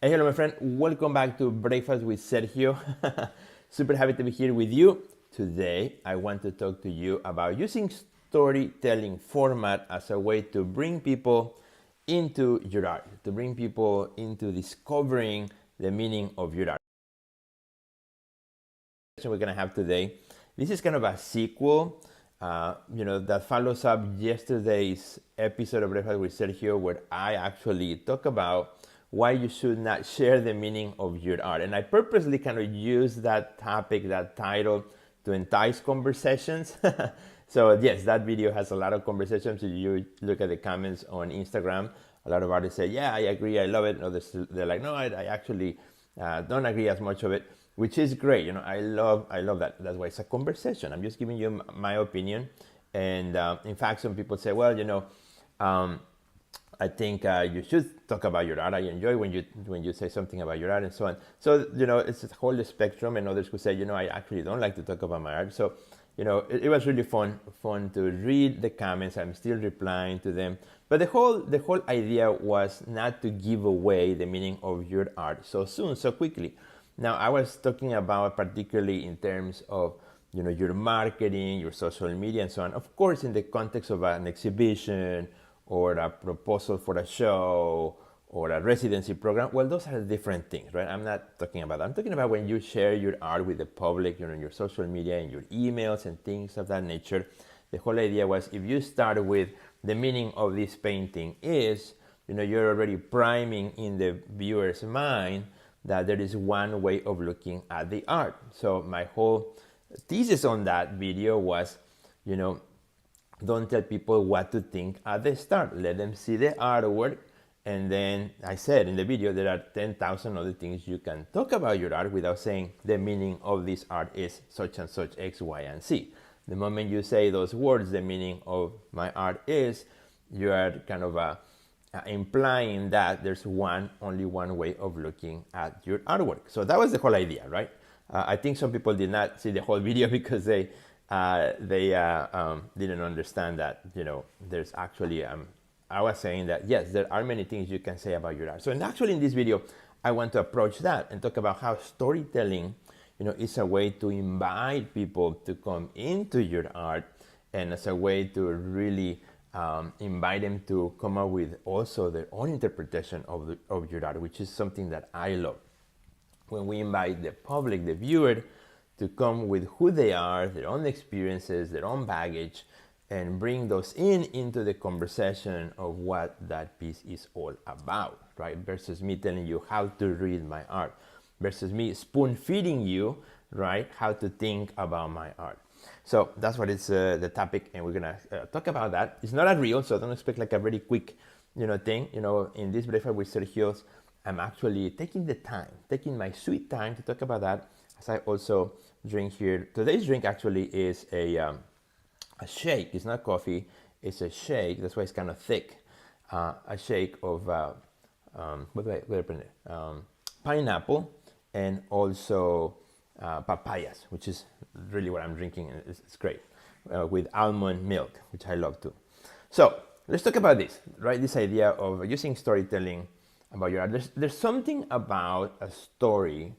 Hey, hello, my friend. Welcome back to Breakfast with Sergio. Super happy to be here with you. Today, I want to talk to you about using storytelling format as a way to bring people into your art, to bring people into discovering the meaning of your art. We're going to have today. This is kind of a sequel, that follows up yesterday's episode of Breakfast with Sergio, where I actually talk about why you should not share the meaning of your art. And I purposely kind of use that topic, that title, to entice conversations. So yes, that video has a lot of conversations. If you look at the comments on Instagram, a lot of artists say, yeah, I agree, I love it. Others, they're like, no, I actually don't agree as much of it, which is great. I love that. That's why it's a conversation. I'm just giving you my opinion. And in fact, some people say, well, I think you should talk about your art. I enjoy when you say something about your art and so on. So, it's a whole spectrum, and others who say, I actually don't like to talk about my art. So, it was really fun to read the comments. I'm still replying to them. But the whole idea was not to give away the meaning of your art so soon, so quickly. Now, I was talking about particularly in terms of, your marketing, your social media, and so on. Of course, in the context of an exhibition, or a proposal for a show, or a residency program, well, those are different things, right? I'm not talking about that. I'm talking about when you share your art with the public, your social media and your emails and things of that nature. The whole idea was, if you start with the meaning of this painting is, you're already priming in the viewer's mind that there is one way of looking at the art. So my whole thesis on that video was, don't tell people what to think at the start. Let them see the artwork. And then I said in the video, there are 10,000 other things you can talk about your art without saying the meaning of this art is such and such X, Y, and Z. The moment you say those words, the meaning of my art is, you are kind of implying that there's only one way of looking at your artwork. So that was the whole idea, right? I think some people did not see the whole video because they didn't understand that, there's actually, I was saying that, yes, there are many things you can say about your art. So in this video, I want to approach that and talk about how storytelling, is a way to invite people to come into your art, and as a way to really invite them to come up with also their own interpretation of your art, which is something that I love. When we invite the public, the viewer, to come with who they are, their own experiences, their own baggage, and bring those into the conversation of what that piece is all about, right? Versus me telling you how to read my art, versus me spoon-feeding you, right, how to think about my art. So that's what it's the topic, and we're gonna talk about that. It's not a reel, so don't expect like a very quick, thing. In this Breakfast with Sergio, I'm actually taking my sweet time to talk about that. As I also drink here. Today's drink actually is a shake. It's not coffee. It's a shake. That's why it's kind of thick. A shake of what do I put it? Pineapple, and also papayas, which is really what I'm drinking. It's great with almond milk, which I love too. So let's talk about this, right? This idea of using storytelling about your art. There's something about a story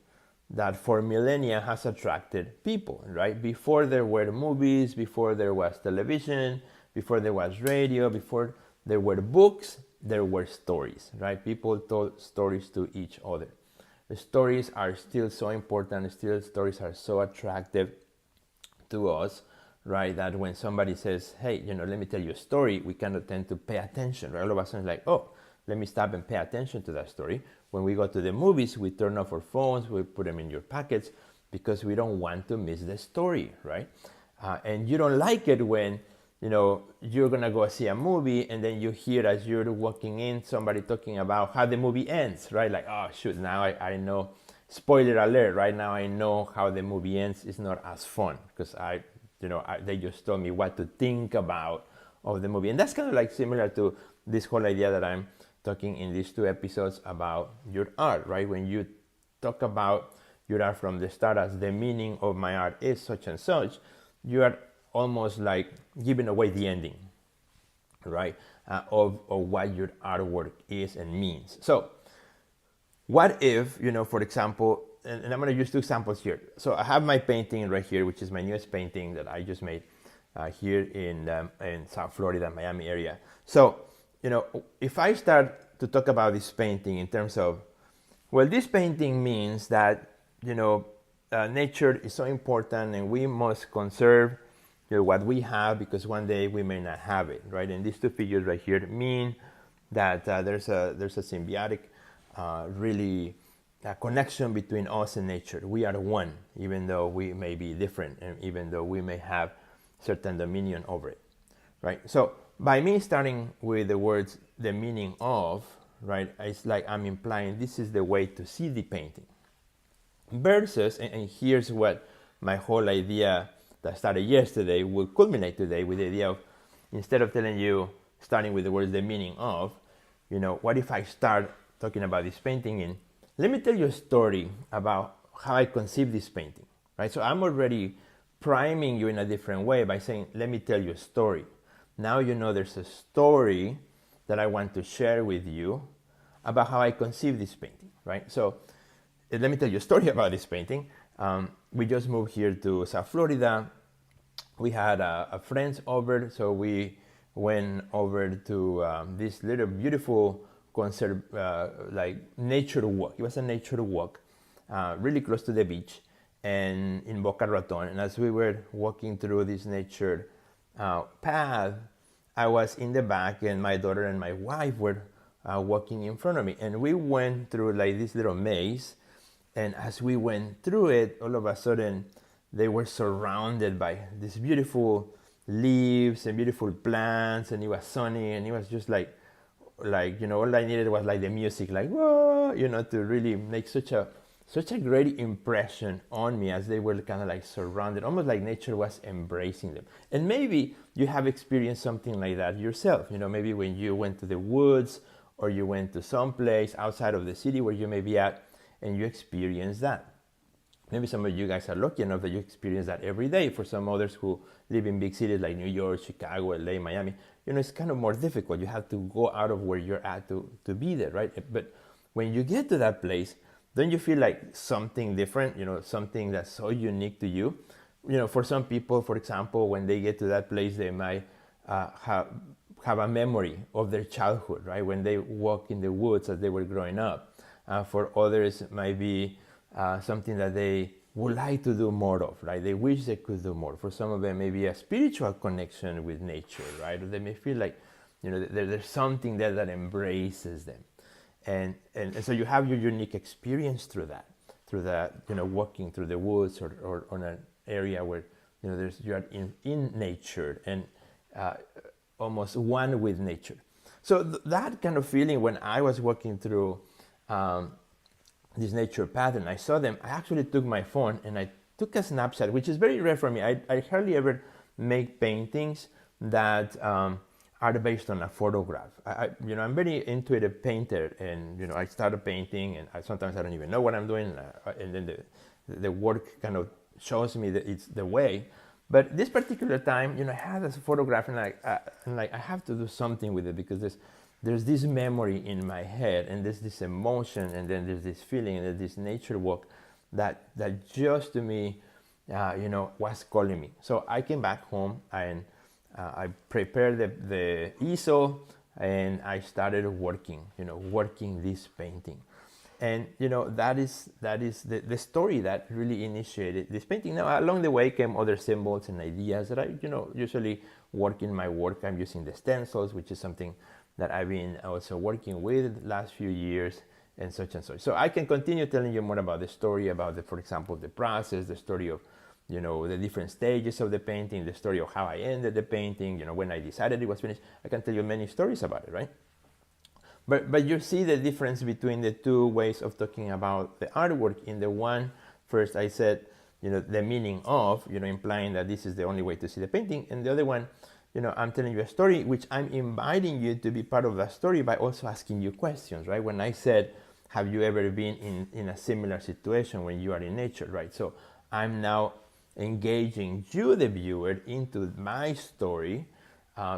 that for millennia has attracted people, right? Before there were movies, before there was television, before there was radio, before there were books, there were stories, right? People told stories to each other. The stories are still so important, still stories are so attractive to us, right? That when somebody says, hey, let me tell you a story, we kind of tend to pay attention, right? All of a sudden, like, oh, let me stop and pay attention to that story. When we go to the movies, we turn off our phones, we put them in your pockets because we don't want to miss the story, right? And you don't like it when, you're gonna go see a movie and then you hear as you're walking in somebody talking about how the movie ends, right? Like, oh shoot, now I know, spoiler alert, right now I know how the movie ends. It's not as fun because they just told me what to think about of the movie. And that's kind of like similar to this whole idea that I'm talking in these two episodes about your art, right? When you talk about your art from the start as the meaning of my art is such and such, you are almost like giving away the ending, right? Of what your artwork is and means. So What if, for example, and I'm going to use two examples here. So I have my painting right here, which is my newest painting that I just made here in South Florida, Miami area. So, if I start to talk about this painting in terms of, well, this painting means that, nature is so important and we must conserve what we have because one day we may not have it, right? And these two figures right here mean that there's a symbiotic, really connection between us and nature. We are one, even though we may be different and even though we may have certain dominion over it, right? So by me starting with the words the meaning of, right, it's like I'm implying this is the way to see the painting. Versus, and here's what my whole idea that started yesterday will culminate today with the idea of, instead of telling you, starting with the words the meaning of, what if I start talking about this painting and let me tell you a story about how I conceived this painting, right? So I'm already priming you in a different way by saying, let me tell you a story. Now there's a story that I want to share with you about how I conceived this painting, right? So let me tell you a story about this painting. We just moved here to South Florida. We had a friends over, so we went over to this little beautiful concert, like nature walk. It was a nature walk, really close to the beach, and in Boca Raton. And as we were walking through this nature path, I was in the back, and my daughter and my wife were walking in front of me, and we went through like this little maze. And as we went through it, all of a sudden, they were surrounded by these beautiful leaves and beautiful plants, and it was sunny, and it was just like all I needed was like the music, like whoa, to really make such a great impression on me as they were kind of like surrounded, almost like nature was embracing them. And maybe you have experienced something like that yourself. Maybe when you went to the woods or you went to some place outside of the city where you may be at, and you experience that. Maybe some of you guys are lucky enough that you experience that every day. For some others who live in big cities like New York, Chicago, LA, Miami, it's kind of more difficult. You have to go out of where you're at to be there, right? But when you get to that place, don't you feel like something different, something that's so unique to you? For some people, for example, when they get to that place, they might have a memory of their childhood, right? When they walk in the woods as they were growing up. For others, it might be something that they would like to do more of, right? They wish they could do more. For some of them, maybe a spiritual connection with nature, right? Or they may feel like, there's something there that embraces them. And so you have your unique experience through that, walking through the woods or on an area where, you are in nature and almost one with nature. So that kind of feeling when I was walking through this nature path and I saw them, I actually took my phone and I took a snapshot, which is very rare for me. I hardly ever make paintings that are based on a photograph. I'm very intuitive painter, and I start a painting and sometimes I don't even know what I'm doing, and then the work kind of shows me that it's the way. But this particular time, I had this photograph and I have to do something with it because there's this memory in my head, and there's this emotion, and then there's this feeling, and there's this nature walk that just to me, was calling me. So I came back home and I prepared the easel, and I started working this painting. And that is the story that really initiated this painting. Now along the way came other symbols and ideas that I usually work in my work. I'm using the stencils, which is something that I've been also working with the last few years, and such and such. So I can continue telling you more about the story, about for example, the process, the story of, the different stages of the painting, the story of how I ended the painting, when I decided it was finished. I can tell you many stories about it, right? But you see the difference between the two ways of talking about the artwork. In the one, first I said, the meaning of, implying that this is the only way to see the painting. And the other one, I'm telling you a story, which I'm inviting you to be part of that story by also asking you questions, right? When I said, have you ever been in a similar situation when you are in nature, right? So I'm now engaging you, the viewer, into my story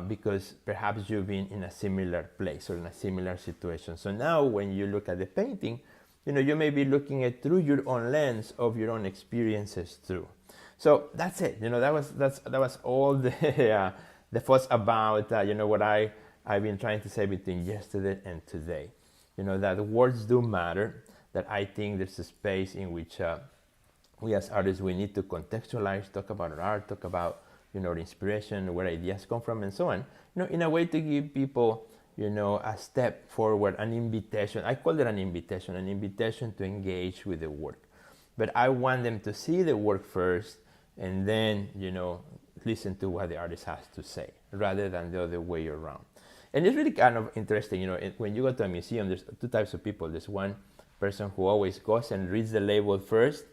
because perhaps you've been in a similar place or in a similar situation. So now when you look at the painting, you may be looking at through your own lens of your own experiences too. So that's it. That was all the fuss about what I've been trying to say between yesterday and today. That words do matter. That I think there's a space in which we as artists, we need to contextualize, talk about our art, talk about the inspiration, where ideas come from, and so on. In a way to give people a step forward, an invitation. I call it an invitation to engage with the work. But I want them to see the work first, and then listen to what the artist has to say, rather than the other way around. And it's really kind of interesting. When you go to a museum, there's two types of people. There's one person who always goes and reads the label first,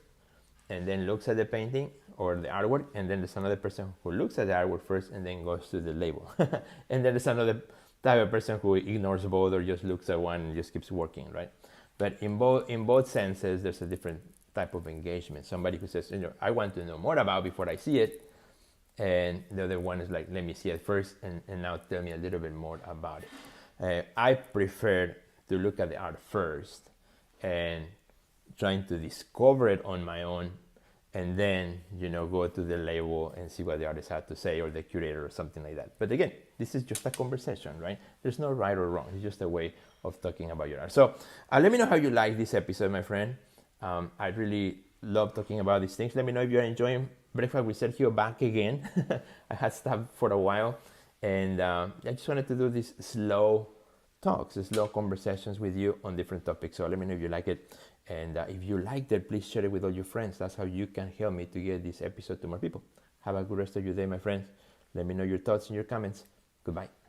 and then looks at the painting or the artwork, and then there's another person who looks at the artwork first and then goes to the label. And then there's another type of person who ignores both or just looks at one and just keeps working, right? But in both senses, there's a different type of engagement. Somebody who says, I want to know more about before I see it, and the other one is like, let me see it first and now tell me a little bit more about it. I prefer to look at the art first and trying to discover it on my own, and then go to the label and see what the artist had to say, or the curator or something like that. But again, this is just a conversation, right? There's no right or wrong. It's just a way of talking about your art. So let me know how you like this episode, my friend. I really love talking about these things. Let me know if you're enjoying Breakfast with Sergio back again. I had stopped for a while, and I just wanted to do these slow talks, slow conversations with you on different topics. So let me know if you like it. And if you liked it, please share it with all your friends. That's how you can help me to get this episode to more people. Have a good rest of your day, my friends. Let me know your thoughts and your comments. Goodbye.